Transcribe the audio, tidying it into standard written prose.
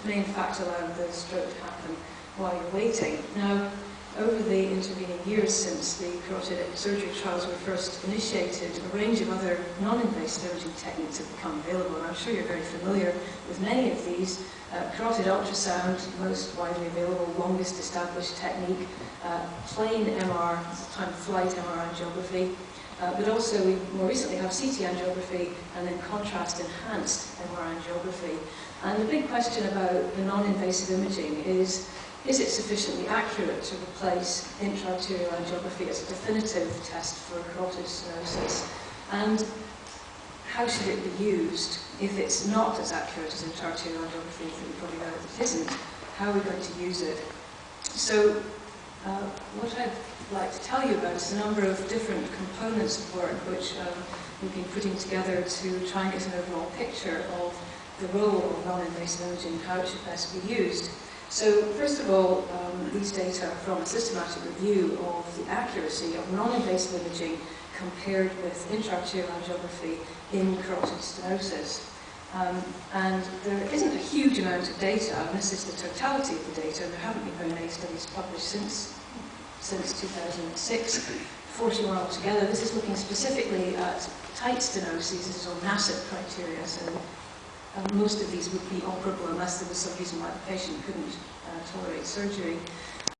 may in fact allow the stroke to happen while you're waiting. Now, over the intervening years since the carotid surgery trials were first initiated, a range of other non-invasive imaging techniques have become available, and I'm sure you're very familiar with many of these. Carotid ultrasound, most widely available, longest established technique, plain MR, time-of-flight MR angiography, but also we more recently have CT angiography and then contrast-enhanced MR angiography. And the big question about the non-invasive imaging is it sufficiently accurate to replace intra-arterial angiography as a definitive test for carotid stenosis? And how should it be used if it's not as accurate as intra-arterial angiography? I think we probably know that it isn't. How are we going to use it? So what I'd like to tell you about is a number of different components of work which we've been putting together to try and get an overall picture of the role of non-invasive imaging and how it should best be used. So first of all, these data are from a systematic review of the accuracy of non-invasive imaging compared with intra-arterial angiography in carotid stenosis. And there isn't a huge amount of data, and this is the totality of the data, and there haven't been very many studies published since 2006, 41 altogether. This is looking specifically at tight stenoses. This is on NACIP criteria, so most of these would be operable unless there was some reason why the patient couldn't tolerate surgery.